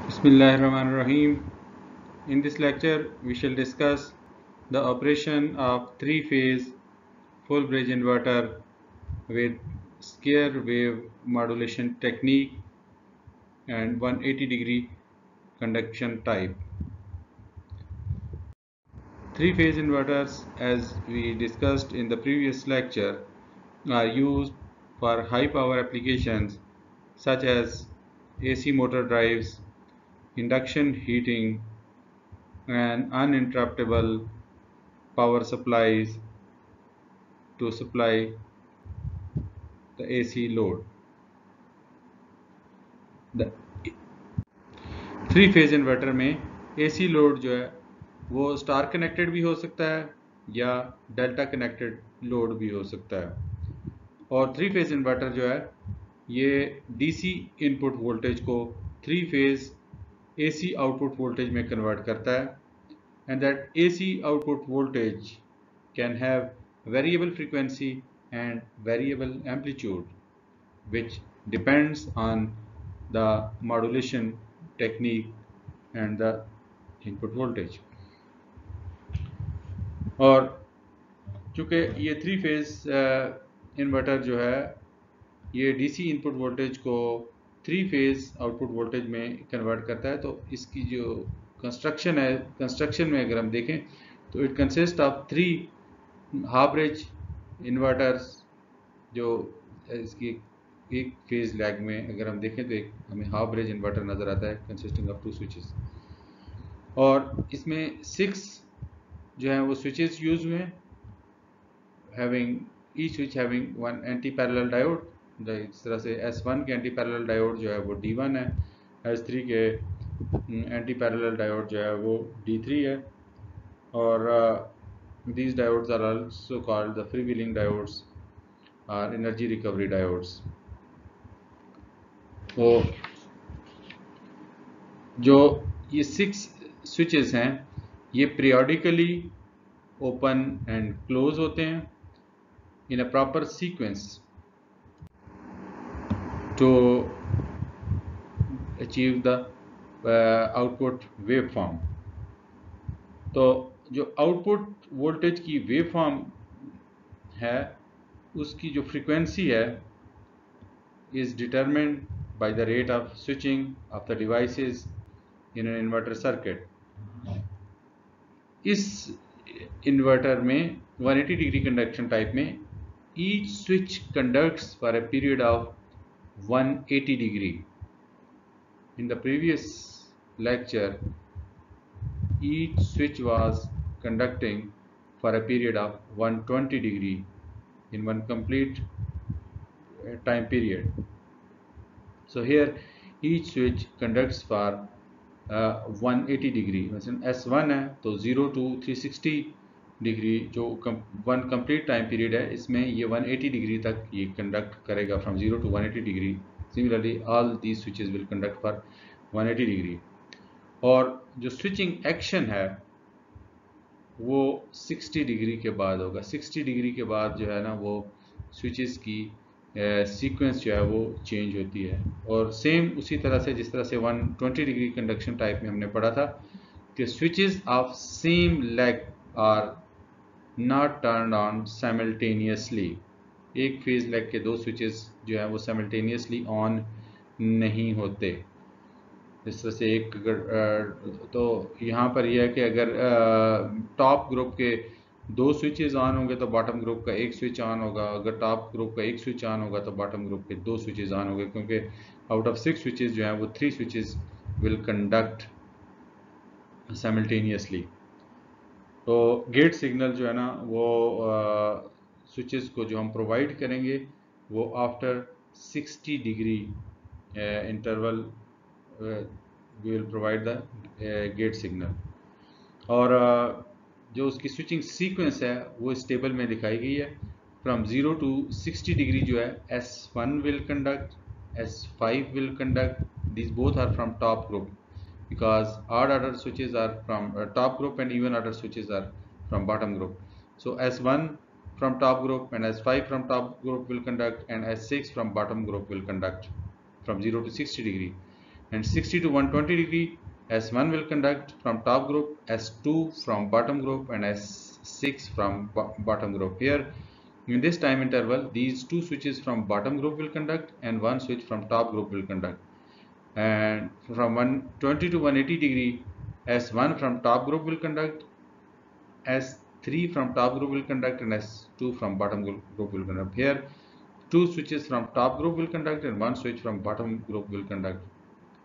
Bismillahirrahmanirrahim. In this lecture, we shall discuss the operation of three-phase full-bridge inverter with square wave modulation technique and 180-degree conduction type. Three-phase inverters, as we discussed in the previous lecture, are used for high-power applications such as AC motor drives, induction heating, and uninterruptible power supplies to supply the AC load. The three phase inverter में AC load जो है वो star connected भी हो सकता है या delta connected load भी हो सकता है। और थ्री फेज इन्वर्टर जो है ये DC इनपुट वोल्टेज को three phase AC output voltage में कन्वर्ट करता है and that AC output voltage can have variable frequency and variable amplitude, which depends on the modulation technique and the input voltage. और चूँकि ये three phase inverter जो है ये DC input voltage को थ्री फेज आउटपुट वोल्टेज में convert करता है, तो इसकी जो कंस्ट्रक्शन है, कंस्ट्रक्शन में अगर हम देखें तो it consist of three half bridge inverters. जो इसकी एक फेज लैग में अगर हम देखें तो एक हमें हाफ ब्रिज इन्वर्टर नज़र आता है कंसिस्टिंग ऑफ टू स्विचेस, और इसमें 6 जो है वो स्विचेस यूज हुए हैं, having each switch having one anti parallel diode. इस तरह से S1 के एंटी पैरेलल डायोड जो है वो D1 है, S3 के एंटी पैरेलल डायोड जो है वो D3 है, और these diodes are also called the freewheeling diodes or energy recovery diodes. तो जो ये 6 स्विचेस हैं ये periodically ओपन एंड क्लोज होते हैं in a proper sequence to achieve the output waveform. तो जो आउटपुट वोल्टेज की वेवफॉर्म है उसकी जो फ्रीक्वेंसी है is determined by the rate of switching of the devices in an inverter circuit. इस इन्वर्टर में 180 डिग्री कंडक्शन टाइप में each switch conducts for a period of 180 degree. In the previous lecture, each switch was conducting for a period of 120 degree in one complete time period. So here each switch conducts for 180 degree. मतलब S1 है तो 0 to 360 degree जो one complete time period है इसमें ये 180 degree तक ये conduct करेगा from 0 to 180 degree. Similarly all these switches will conduct for 180 degree. और जो स्विचिंग एक्शन है वो 60 डिग्री के बाद होगा। 60 डिग्री के बाद जो है ना वो स्विचेस की सीक्वेंस जो है वो चेंज होती है। और सेम उसी तरह से जिस तरह से 120 डिग्री कंडक्शन टाइप में हमने पढ़ा था कि switches of same leg are not turned on simultaneously. एक फेज लेग के दो स्विचेस जो है वो साइमल्टेनियसली ऑन नहीं होते। इस तरह से एक तो यहाँ पर यह है कि अगर टॉप ग्रुप के दो स्विचेस ऑन होंगे तो बॉटम ग्रुप का एक स्विच ऑन होगा, अगर टॉप ग्रुप का एक स्विच ऑन होगा तो बॉटम ग्रुप के दो स्विचेस ऑन होंगे, क्योंकि आउट ऑफ 6 स्विचेस जो हैं वो 3 स्विचेस विल कंडक्ट साइमल्टेनियसली। तो गेट सिग्नल जो है ना वो स्विचेस को जो हम प्रोवाइड करेंगे वो after 60 degree interval we will provide the gate signal. और जो उसकी स्विचिंग सीक्वेंस है वो इस टेबल में दिखाई गई है। फ्रॉम 0 to 60 डिग्री जो है S1 will conduct, S5 will conduct, these both are from top group because odd order switches are from top group and even order switches are from bottom group. So S1 from top group and S5 from top group will conduct and S6 from bottom group will conduct from 0 to 60 degree. And 60 to 120 degree, S1 will conduct from top group, S2 from bottom group, and S6 from bottom group. Here in this time interval, these two switches from bottom group will conduct and one switch from top group will conduct. And from 120 to 180 degree, S1 from top group will conduct, S3 from top group will conduct, and S2 from bottom group will conduct. Here two switches from top group will conduct and one switch from bottom group will conduct.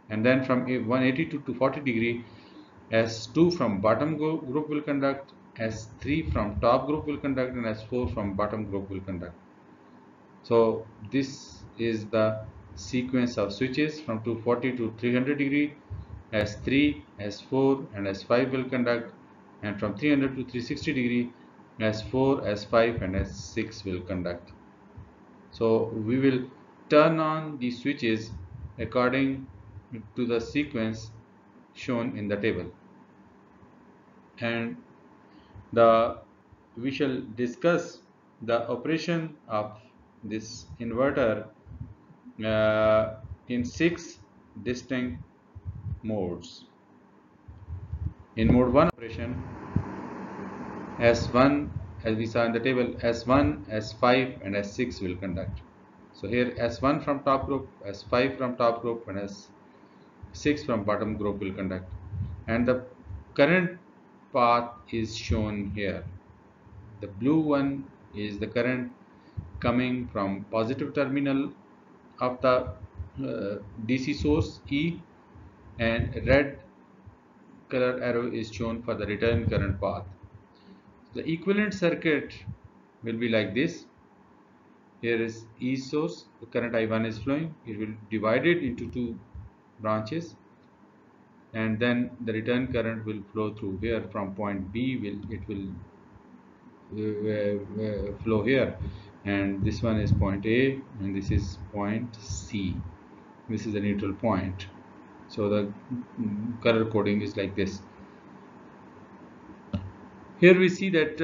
And then from 180 to 240 degree, S2 from bottom group will conduct, S3 from top group will conduct, and S4 from bottom group will conduct. So this is the sequence of switches from 240 to 300 degree. S3, S4 and S5 will conduct, and from 300 to 360 degree, S4, S5 and S6 will conduct. So we will turn on the switches according to the sequence shown in the table, and we shall discuss the operation of this inverter in 6 distinct modes. In mode 1 operation, S1, as we saw in the table, S1, S5 and S6 will conduct. So here S1 from top group, S5 from top group and S6 from bottom group will conduct. And the current path is shown here. The blue one is the current coming from positive terminal of the DC source E, and red color arrow is shown for the return current path. The equivalent circuit will be like this. Here is E source, the current I1 is flowing. It will divide it into two branches, and then the return current will flow through here from point B. It will flow here, and this one is point A and this is point C. This is the neutral point. So the color coding is like this. Here we see that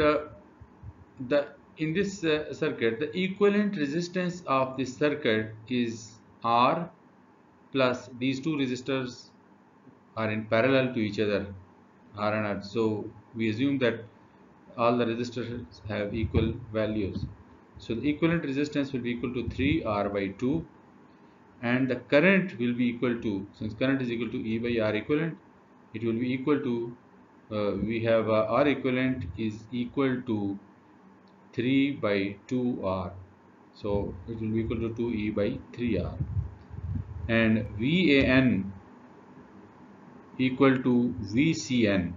in this circuit, the equivalent resistance of this circuit is R plus these two resistors are in parallel to each other, R and R. So we assume that all the resistors have equal values. So the equivalent resistance will be equal to 3R by 2, and the current will be equal to, since current is equal to E by R equivalent, it will be equal to, we have R equivalent is equal to 3 by 2R. So it will be equal to 2E by 3R. And VAN equal to VCN.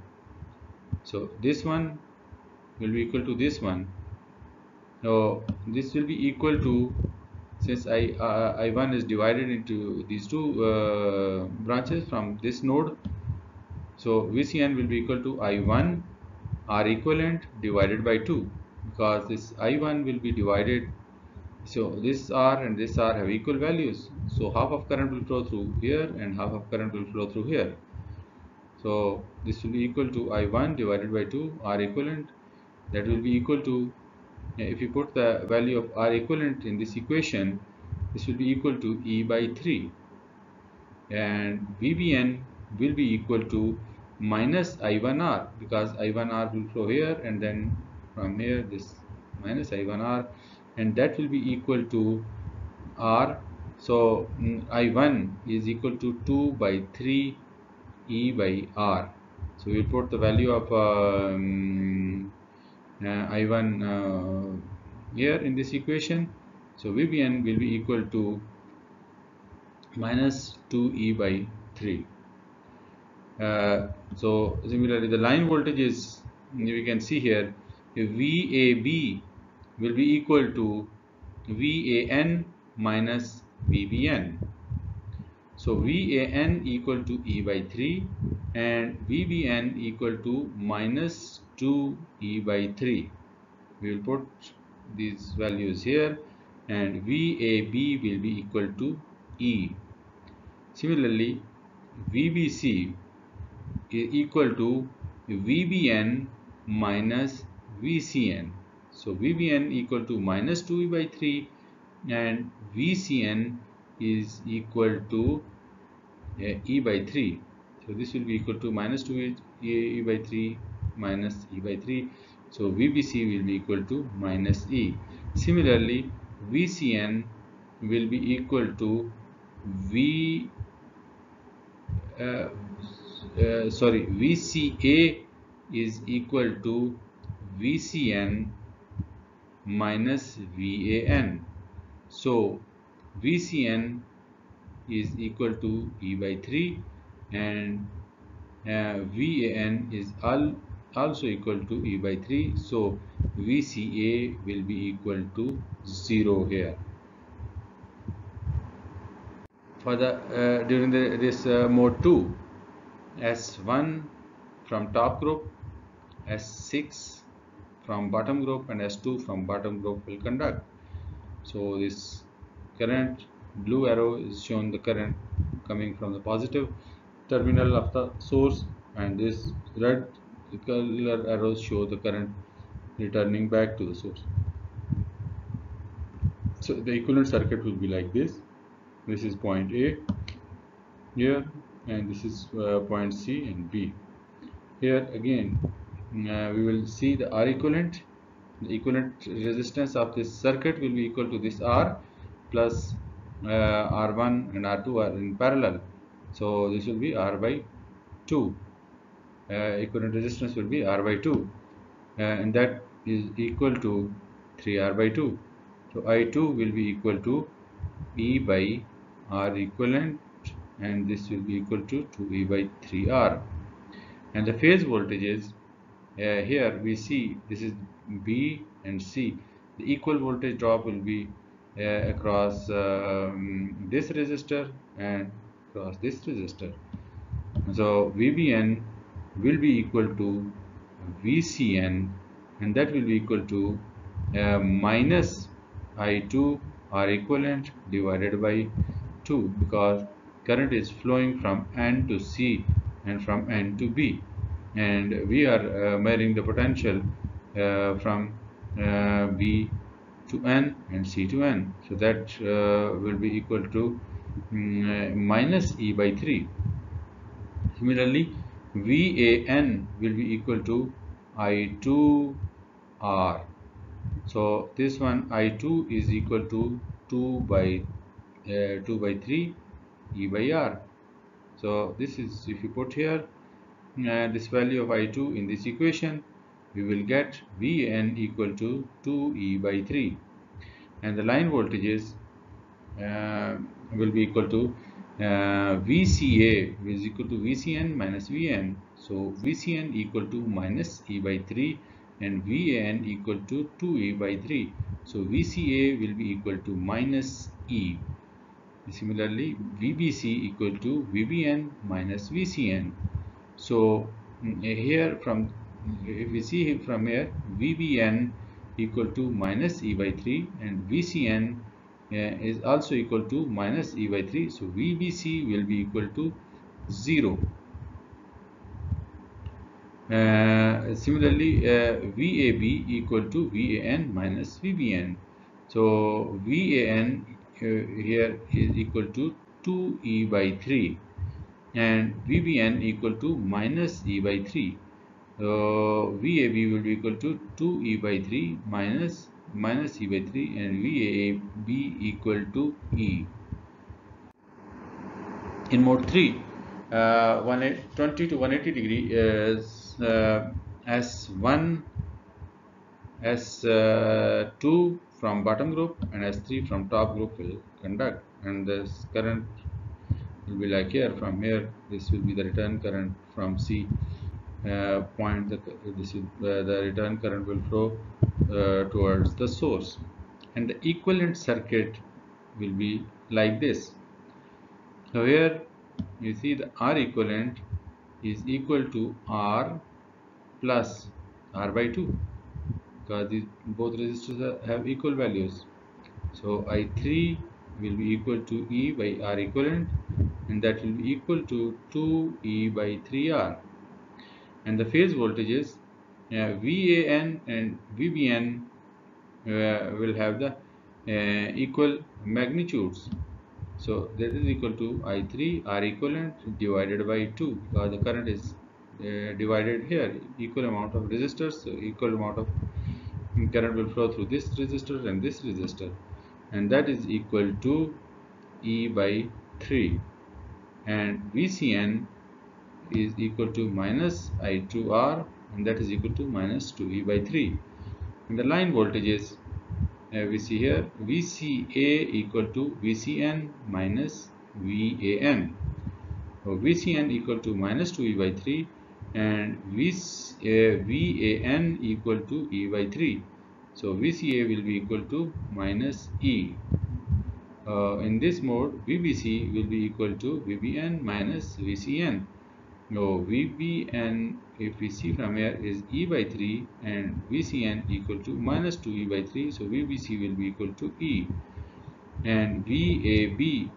So this one will be equal to this one. So this will be equal to, since I1 is divided into these two branches from this node, so VCN will be equal to I1 R equivalent divided by 2, because this I1 will be divided, so this R and this R have equal values, so half of current will flow through here and half of current will flow through here. So this will be equal to I1 divided by 2 R equivalent. That will be equal to, if you put the value of R equivalent in this equation, this will be equal to E by 3, and VBN will be equal to minus I1R, because I1R will flow here and then from here this minus I1R, and that will be equal to R. So I1 is equal to 2 by 3 E by R. So we put the value of I1 here in this equation. So VBN will be equal to minus 2E by 3. So similarly, the line voltage is, we can see here, VAB will be equal to VAN minus VBN. So VAN equal to E by 3 and VBN equal to minus 2E by 3. We will put these values here, and VAB will be equal to E. Similarly, VBC is equal to VBN minus VCN. So VBN equal to minus 2E by 3 and VCN is equal to E by 3. So this will be equal to minus 2 E by 3 minus E by 3. So VBC will be equal to minus E. Similarly, VCN will be equal to VCA is equal to VCN minus VAN. So VCN is equal to E by 3 and VAN is also equal to E by 3. So VCA will be equal to 0 here. For the during this mode 2, S1 from top group, S6 from bottom group and S2 from bottom group will conduct. So this current blue arrow is shown the current coming from the positive terminal of the source, and this red color arrows show the current returning back to the source. So the equivalent circuit will be like this. This is point A here, and this is point C and B. Here again we will see the R equivalent. The equivalent resistance of this circuit will be equal to this R plus R1 and R2 are in parallel. So this will be R by 2. Equivalent resistance will be R by 2, and that is equal to 3R by 2. So I2 will be equal to E by R equivalent, and this will be equal to 2E by 3R. And the phase voltages, here we see this is B and C. The equal voltage drop will be across this resistor and across this resistor. So VBN will be equal to VCN, and that will be equal to minus I2 R equivalent divided by 2, because current is flowing from N to C and from N to B, and we are measuring the potential from B to N and C to N. So that will be equal to minus E by 3. Similarly, VAN will be equal to I2R. So this one I2 is equal to 2 by 3 E by R. So this is, if you put here this value of I2 in this equation, we will get VAN equal to 2E by 3, and the line voltages will be equal to VCA is equal to VCN minus VN. So VCN equal to minus E by 3 and VAN equal to 2E by 3. So VCA will be equal to minus E. Similarly, VBC equal to VBN minus VCN. So here from, if we see from here, VBN equal to minus E by 3 and VCN is also equal to minus E by 3. So VBC will be equal to 0. Similarly, VAB equal to VAN minus VBN. So VAN here is equal to 2E by 3 and VBN equal to minus E by 3. VAB will be equal to 2E by 3 minus E by 3 and VAB equal to E. In mode 3, 120 to 180 degree is S1, S2 from bottom group and S3 from top group will conduct, and this current will be like here. From here, this will be the return current from C point. This is the return current will flow towards the source, and the equivalent circuit will be like this. So here you see the R equivalent is equal to R plus R by 2, because these both resistors have equal values. So I3 will be equal to E by R equivalent, and that will be equal to 2E by 3R. And the phase voltages VAN and VBN will have the equal magnitudes. So that is equal to I3 R equivalent divided by 2, because the current is divided here, equal amount of resistors, so equal amount of current will flow through this resistor and this resistor, and that is equal to E by 3, and VCN is equal to minus I2R, and that is equal to minus 2E by 3. And the line voltages we see here, VCA equal to VCN minus VAN. So VCN equal to minus 2E by 3, and VAN equal to E by 3. So VCA will be equal to minus E. In this mode, VBC will be equal to VBN minus VCN. Now VBN, if we see from here, is E by 3, and VCN equal to minus 2E by 3. So VBC will be equal to E, and VAB,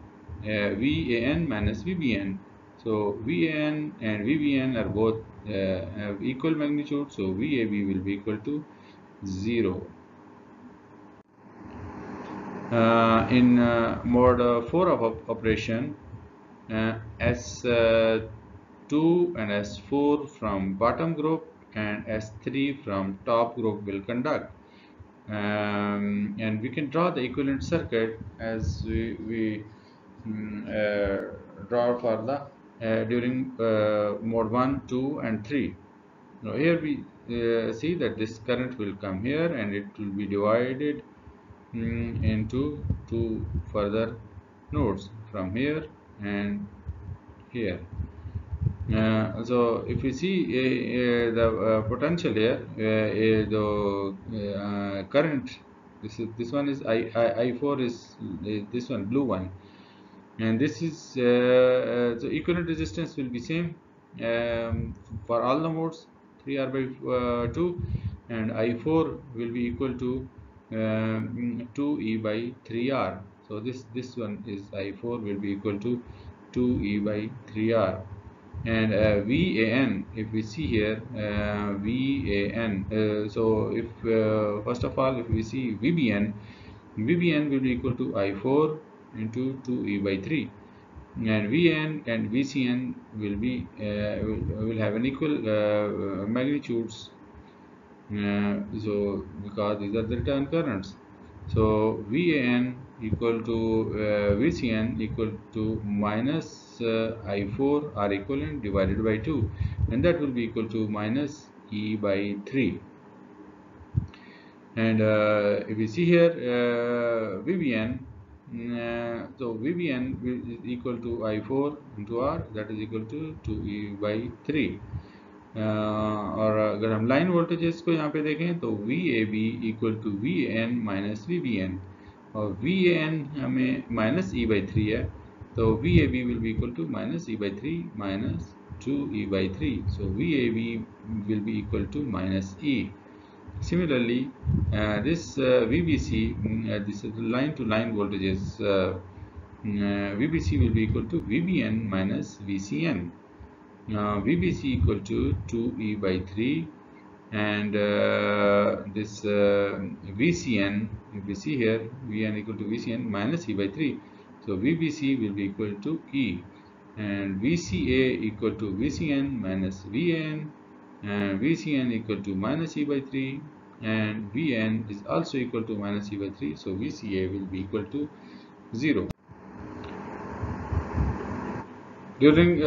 VAN minus VBN. So VAN and VBN are both have equal magnitude, so VAB will be equal to 0. In mode 4 of operation, S2 and S4 from bottom group and S3 from top group will conduct. And we can draw the equivalent circuit as we draw for the during mode 1, 2 and 3. Now here we see that this current will come here and it will be divided into two further nodes from here and here. So if you see the potential here, the current, this one is I4 is this one, blue one, and this is the equivalent resistance will be same for all the modes, 3R by 2, and I4 will be equal to 2E by 3R. So this one is I4 will be equal to 2E by 3R. And VAN, if we see here, VAN, so if first of all, if we see VBN will be equal to I4 into 2E by 3, and VN and VCN will be will have an equal magnitudes, so because these are the return currents. So VAN equal to VCN equal to minus I4 R equivalent divided by 2, and that will be equal to minus E by 3. And if we see here VBN, so VBN is equal to I4 into R, that is equal to 2E by 3. और अगर हम line voltages को यहाँ पे देखें तो VAB equal to VAN minus VBN, और VAN हमें माइनस E by 3 है, तो VAB will be equal to minus E by 3 minus 2E by 3. So VAB will be equal to minus E. Similarly, this VBC, this is line to line voltages, VBC will be equal to VBN minus VCN. VBC equal to 2E by 3, and this VCN, if we see here, VN equal to VCN minus E by 3, so VBC will be equal to E, and VCA equal to VCN minus VN, and VCN equal to minus E by 3, and VN is also equal to minus E by 3, so VCA will be equal to 0. During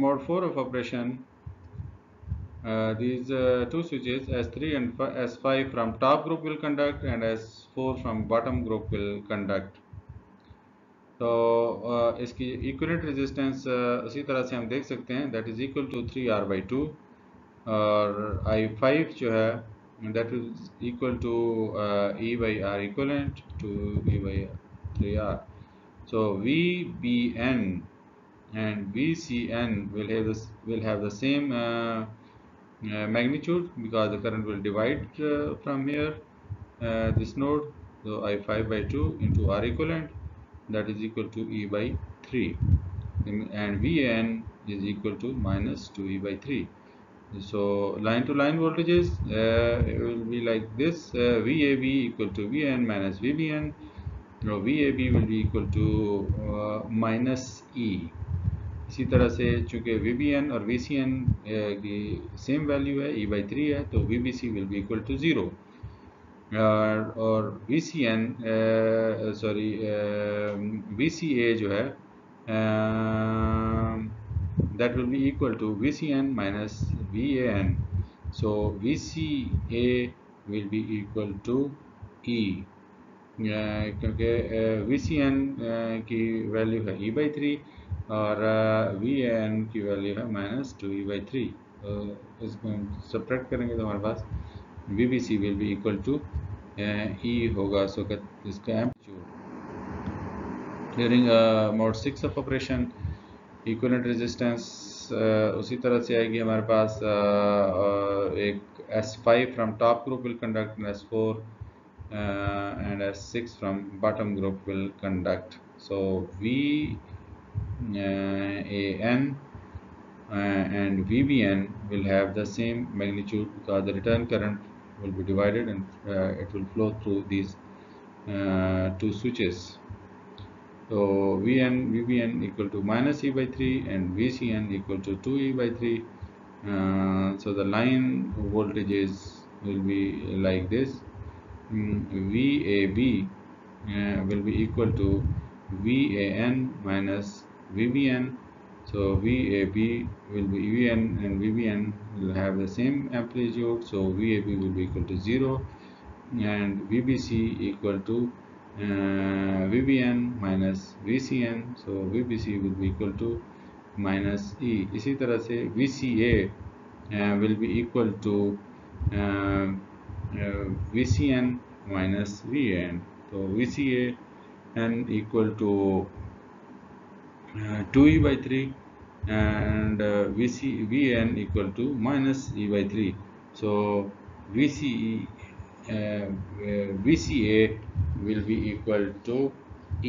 mode 4 of operation, these two switches S3 and S5 from top group will conduct, and S4 from bottom group will conduct. तो इसकी equivalent resistance उसी तरह से हम देख सकते हैं, that is equal to 3R by 2, और I5 जो है that is equal to E by R equivalent to E by 3R. So VBN and VCN will have the same magnitude, because the current will divide from here this node. So I5 by 2 into R equivalent, that is equal to E by 3, and VN is equal to minus 2E by 3. So line to line voltages it will be like this, VAB equal to VN minus VBN, VAB will be equal to minus E. इसी तरह से चूंकि VBN और VCN की same value है, E/3 है, तो VBC will be equal to 0 और VCN सॉरी VCA जो है that will be equal to VCN minus VAN. So VCA will be equal to E क्योंकि VCN की वैल्यू है E/3 और VAN की वैल्यू है -2E/3. इसको हम सब्ट्रैक्ट करेंगे तो हमारे पास VBC will be equal to E होगा. सो इसका amplitude during mode 6 of operation equivalent resistance उसी तरह से आएगी हमारे पास. एक S5 from top group will conduct, S4 and S6 from bottom group will conduct. So VAN and VBN will have the same magnitude because the return current will be divided and it will flow through these two switches. So VBN equal to minus E/3 and VCN equal to 2E/3. So the line voltages will be like this. VAB will be equal to VAN minus VBN. So VAB will be VN and VBN will have the same amplitude. So VAB will be equal to 0 and VBC equal to VBN minus VCN. So VBC will be equal to minus E. इसी तरह से VCA will be equal to VCN minus VAN. So VCAN equal to 2E/3 and VN equal to minus E/3. So VCA will be equal to E.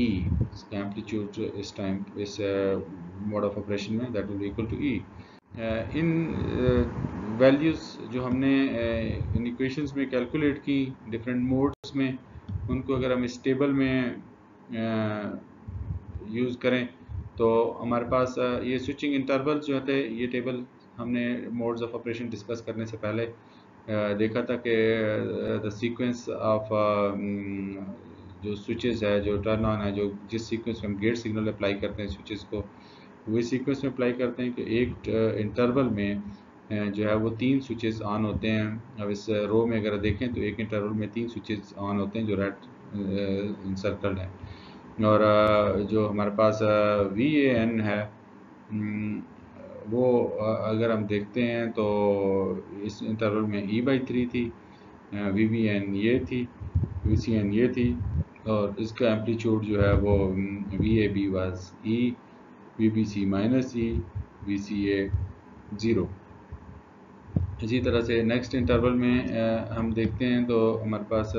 इसका amplitude इस time इस mode of operation में that will be equal to E. In values जो हमने इन equations में calculate की different modes में, उनको अगर हम इस टेबल में यूज़ करें तो हमारे पास ये स्विचिंग इंटरवल्स जो थे, ये टेबल हमने मोड्स ऑफ ऑपरेशन डिस्कस करने से पहले देखा था कि द सीक्वेंस ऑफ जो स्विचेस है, जो टर्न ऑन है, जो जिस सीक्वेंस में हम गेट सिग्नल अप्लाई करते हैं स्विचेस को, वही सीक्वेंस में अप्लाई करते हैं कि एक इंटरवल में जो है वो 3 स्विचेस ऑन होते हैं. अब इस रो में अगर देखें तो एक इंटरवल में 3 स्विचेस ऑन होते हैं जो रेड सर्कल है. और जो हमारे पास VAN है वो अगर हम देखते हैं तो इस इंटरवल में E/3 थी, VBN ये थी, VCN ये थी और इसका एम्पलीट्यूड जो है वो VAB was E, VBC minus E, VCA 0. इसी तरह से नेक्स्ट इंटरवल में हम देखते हैं तो हमारे पास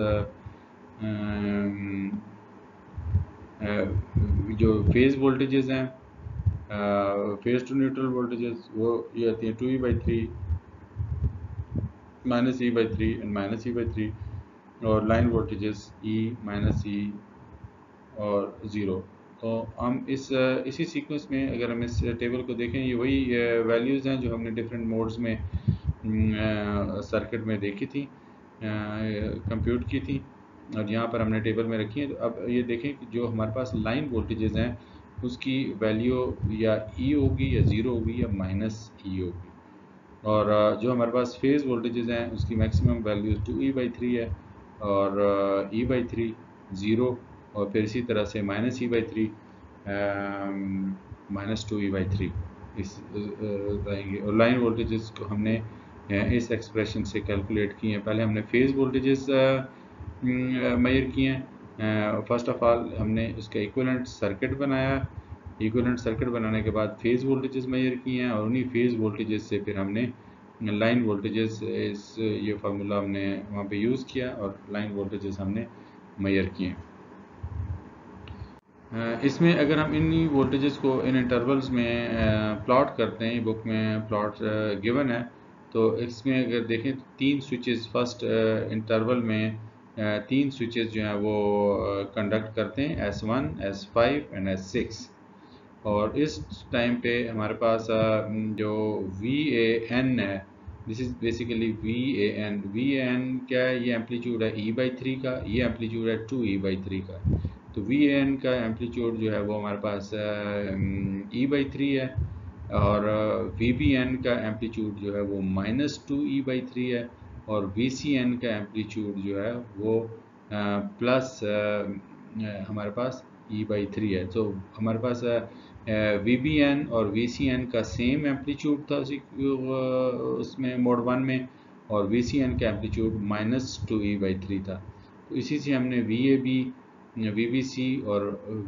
जो फेज़ वोल्टेजेस हैं, फेज़ टू न्यूट्रल वोल्टेजेस, वो ये आती हैं 2E/3 minus E/3 and minus E/3 और line voltages E minus E और 0. तो हम इसी सीक्वेंस में अगर हम इस टेबल को देखें, ये वही वैल्यूज़ हैं जो हमने डिफरेंट मोड्स में सर्किट में देखी थी, कंप्यूट की थी और यहाँ पर हमने टेबल में रखी है. तो अब ये देखें कि जो हमारे पास लाइन वोल्टेजेस हैं उसकी वैल्यू या E होगी या 0 होगी या माइनस E होगी. और जो हमारे पास फेज़ वोल्टेजेस हैं उसकी मैक्सिमम वैल्यू 2E/3 है और E/3 0 और फिर इसी तरह से माइनस E/3 माइनस 2E/3 इस रहेंगे. और लाइन वोल्टेजेस को हमने इस एक्सप्रेशन से कैलकुलेट किए हैं. पहले हमने फेज़ वोल्टेजेस मेजर किए हैं. फर्स्ट ऑफ ऑल हमने उसका इक्विवेलेंट सर्किट बनाया. इक्विवेलेंट सर्किट बनाने के बाद फेज़ वोल्टेजेस मेजर किए हैं और उन्हीं फेज़ वोल्टेजेस से फिर हमने लाइन वोल्टेजेस ये फार्मूला हमने वहाँ पे यूज़ किया और लाइन वोल्टेजेस हमने मेजर किए. इसमें अगर हम इन वोल्टेजेस को इन इंटरवल्स में प्लॉट करते हैं, बुक में प्लॉट गिवन है, तो इसमें अगर देखें तो 3 स्विचेस फर्स्ट इंटरवल में तीन स्विचेस जो हैं वो कंडक्ट करते हैं, S1, S5 एंड S6। और इस टाइम पे हमारे पास जो VAN है, दिस इज़ बेसिकली VAN। क्या है? ये एम्पलीट्यूड है E/3 का, ये एम्पलीट्यूड है 2E/3 का। तो VAN का एम्पलीट्यूड जो है वो हमारे पास E/3 है, और VBN का एम्पलीट्यूड जो है वो -2E/3 है, और VCN का एम्पलीट्यूड जो है वो प्लस हमारे पास E/3 है। तो हमारे पास VBN और VCN का सेम एम्पलीट्यूड था उसमें मोड 1 में, और VCN का एम्पलीट्यूड -2E/3 था। तो इसी से हमने VAB, VBC और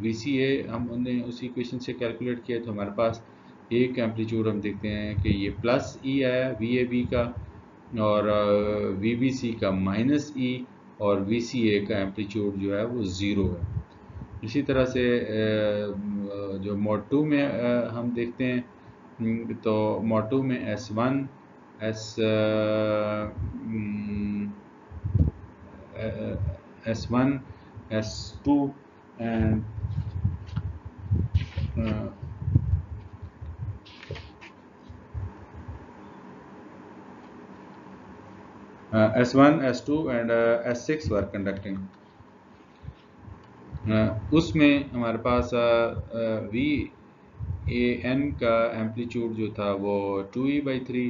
VCA हमने उसी इक्वेशन से कैलकुलेट किया। तो हमारे पास एक एम्पलीट्यूड हम देखते हैं कि ये +E आया VAB का, और VBC का -E, और VCA का एम्पलीट्यूड जो है वो 0 है। इसी तरह से जो मोड 2 में हम देखते हैं, तो मोड 2 में S1, S1, S2 and S1, S2 and S6 were conducting. उसमें हमारे पास VAN का एम्पलीट्यूड जो था वो 2E/3,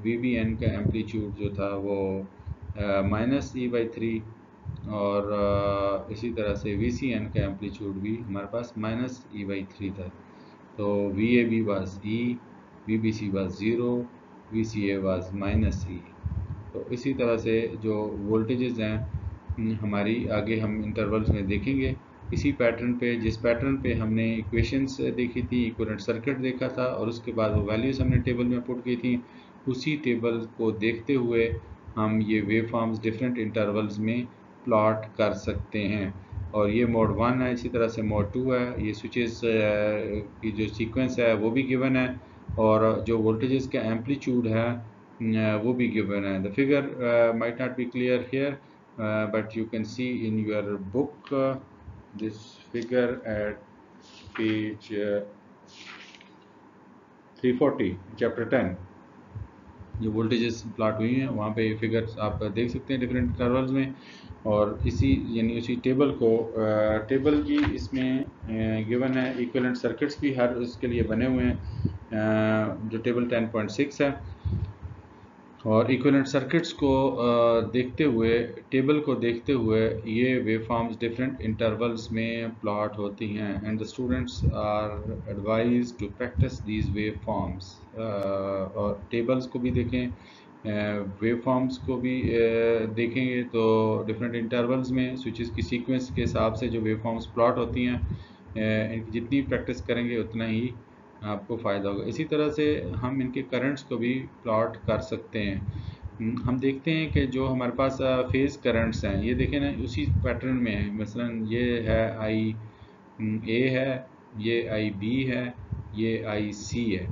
VBN का एम्पलीट्यूड जो था वो -E/3, और इसी तरह से VCN का एम्पलीट्यूड भी हमारे पास -E/3 था। तो VAB was E, VBC was 0, VCA was -E। तो इसी तरह से जो वोल्टेजेस हैं हमारी आगे हम इंटरवल्स में देखेंगे इसी पैटर्न पे, जिस पैटर्न पे हमने इक्वेशंस देखी थी, इक्विवेलेंट सर्किट देखा था, और उसके बाद वो वैल्यूज़ हमने टेबल में पुट की थी, उसी टेबल को देखते हुए हम ये वेव फॉर्म्स डिफरेंट इंटरवल्स में प्लॉट कर सकते हैं। और ये मोड 1 है, इसी तरह से मोड 2 है। ये स्विचेस की जो सीक्वेंस है वो भी गिवन है, और जो वोल्टेजेस का एम्पलीट्यूड है वो भी given है. The figure might not be clear here, but you can see in your book this figure at page 340, chapter 10. जो वोल्टेजेस प्लॉट हुई हैं वहाँ पे फिगर्स आप देख सकते हैं डिफरेंट इंटरवल्स में, और इसी यानी उसी टेबल को टेबल की इसमें गिवन है। इक्विवेलेंट सर्किट्स भी हर उसके लिए बने हुए हैं, जो टेबल 10.6 है। और इक्विवेलेंट सर्किट्स को देखते हुए, टेबल को देखते हुए ये वेवफॉर्म्स डिफरेंट इंटरवल्स में प्लॉट होती हैं, and the students are advise to practise these waveforms. और टेबल्स को भी देखें, वेवफॉर्म्स को भी देखेंगे तो डिफरेंट इंटरवल्स में स्विचेस की सीक्वेंस के हिसाब से जो वेवफॉर्म्स प्लॉट होती हैं, इनकी जितनी प्रैक्टिस करेंगे उतना ही आपको फ़ायदा होगा। इसी तरह से हम इनके करंट्स को भी प्लॉट कर सकते हैं। हम देखते हैं कि जो हमारे पास फेज़ करंट्स हैं, ये देखें ना उसी पैटर्न में है। मसलन ये है IA है, ये IB है, ये IC है।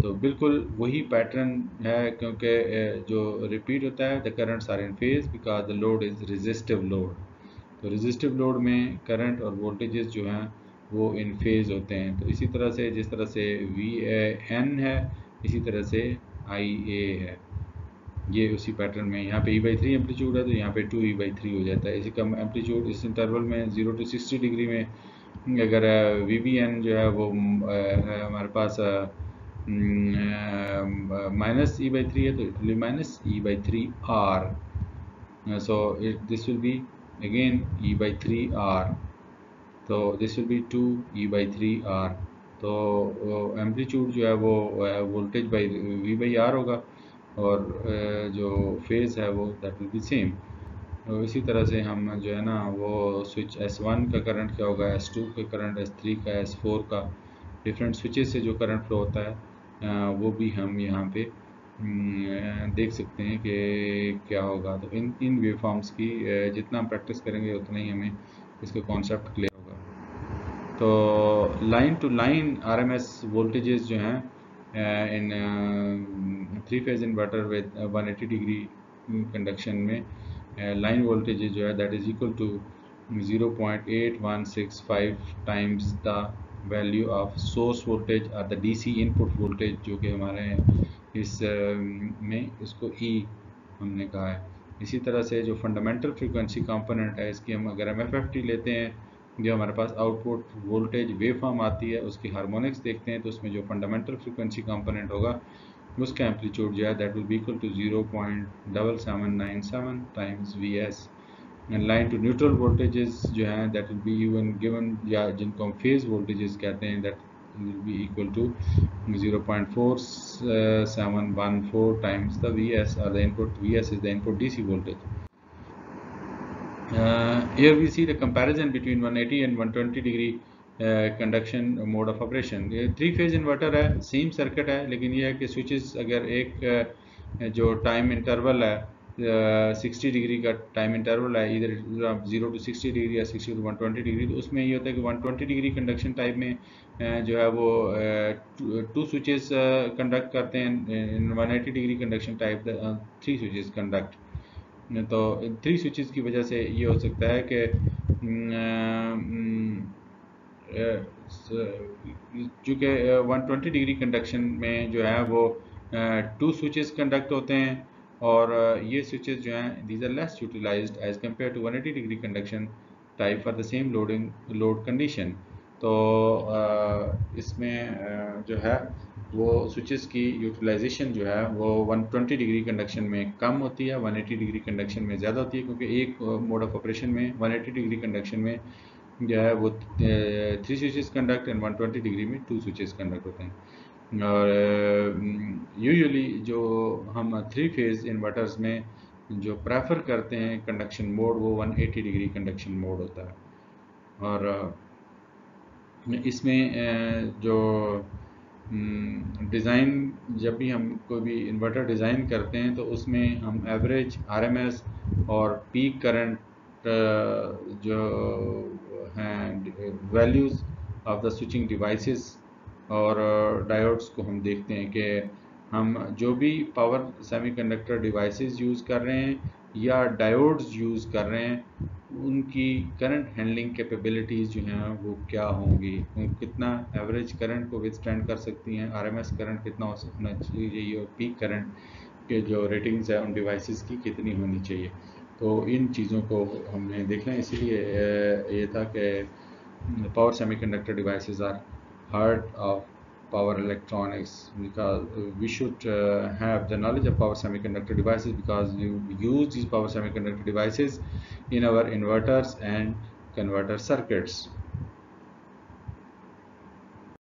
तो बिल्कुल वही पैटर्न है, क्योंकि जो रिपीट होता है, the currents are in phase because the load is resistive load. तो रेजिस्टिव लोड में करंट और वोल्टेजेस जो हैं वो इन फेज़ होते हैं। तो इसी तरह से जिस तरह से VAN है, इसी तरह से IA है। ये उसी पैटर्न में यहाँ पे E/3 एम्पलीट्यूड है, तो यहाँ पे 2E/3 हो जाता है। इसी का एम्पलीट्यूड इस इंटरवल में 0 to 60 डिग्री में, अगर VBN जो है वो है हमारे पास -E/3 है, तो it will be -E/3R. So this will be again E/3R. तो दिस विल बी 2E/3R. तो एम्पलीट्यूड जो है वो वोल्टेज बाई V/R होगा, और जो फेज़ है वो दैट विल बी सेम। तो इसी तरह से हम जो है ना वो स्विच S1 का करंट क्या होगा, S2 का करंट, S3 का, S4 का, डिफरेंट स्विचेस से जो करंट फ्लो होता है वो भी हम यहाँ पे देख सकते हैं कि क्या होगा। तो इन वेवफॉर्म्स की जितना हम प्रैक्टिस करेंगे उतना ही हमें इसका कॉन्सेप्ट क्लियर होगा। तो line to line RMS voltages जो हैं इन 3 phase inverter with 180 degree conduction में लाइन वोल्टेज जो है that is equal to 0.8165 times the value of source voltage और द डीसी इनपुट वोल्टेज, जो कि हमारे इस में इसको ई हमने कहा है। इसी तरह से जो फंडामेंटल फ्रीक्वेंसी कंपोनेंट है इसकी हम अगर MFFT लेते हैं, जो हमारे पास आउटपुट वोल्टेज वेव फॉर्म आती है उसकी हार्मोनिक्स देखते हैं, तो उसमें जो फंडामेंटल फ्रीक्वेंसी कंपोनेंट होगा उसका एम्पलीट्यूड जो है that will be equal to 0.7797 times VS। And line to neutral voltages जो हैं that will be even given, या जिनको हम फेज वोल्टेजेस कहते हैं, that will be equal to 0.4714 times the VS, or the input VS is the input DC voltage. Here we see the comparison between 180 and 120 degree conduction mode of operation. ये 3-phase inverter है, same circuit है, लेकिन ये है कि switches अगर एक जो टाइम इंटरवल है 60 डिग्री का टाइम इंटरवल है, इधर 0 to 60 डिग्री या 60 to 120 डिग्री, तो उसमें ये होता है कि 120 डिग्री कंडक्शन टाइप में जो है वो 2 स्विचेस कंडक्ट करते हैं, 180 degree conduction type 3 switches conduct. तो 3 स्विचेस की वजह से ये हो सकता है कि चूँकि 120 डिग्री कंडक्शन में जो है वो 2 स्विचेस कंडक्ट होते हैं, और ये स्विचेस जो हैं these are less utilised as compare to 180 degree conduction type for the same load condition. तो इसमें जो है वो स्विचेस की यूटिलाइजेशन जो है वो 120 डिग्री कंडक्शन में कम होती है, 180 डिग्री कंडक्शन में ज़्यादा होती है, क्योंकि एक मोड ऑफ ऑपरेशन में 180 डिग्री कंडक्शन में जो है वो 3 स्विचेस कंडक्ट एंड 120 डिग्री में 2 स्विचेस कंडक्ट होते हैं। और यूजुअली जो हम 3 फेज़ इन्वर्टर्स में जो प्रेफर करते हैं कंडक्शन मोड, वो 180 डिग्री कंडक्शन मोड होता है। और इसमें जो डिज़ाइन, जब भी हम कोई भी इन्वर्टर डिज़ाइन करते हैं तो उसमें हम एवरेज RMS और पीक करंट जो हैं values of the switching devices और डायोड्स को हम देखते हैं कि हम जो भी पावर सेमीकंडक्टर डिवाइसेस यूज़ कर रहे हैं या डायोड्स यूज़ कर रहे हैं, उनकी करंट हैंडलिंग कैपेबिलिटीज़ जो हैं वो क्या होंगी, कितना एवरेज करंट को विथस्टैंड कर सकती हैं, RMS करंट कितना होना चाहिए, और पीक करंट के जो रेटिंग्स है उन डिवाइसेस की कितनी होनी चाहिए। तो इन चीज़ों को हमने देखना है, इसीलिए ये था कि power semiconductor devices are heart of power electronics, because we should have the knowledge of power semiconductor devices, because you use these power semiconductor devices in our inverters and converter circuits.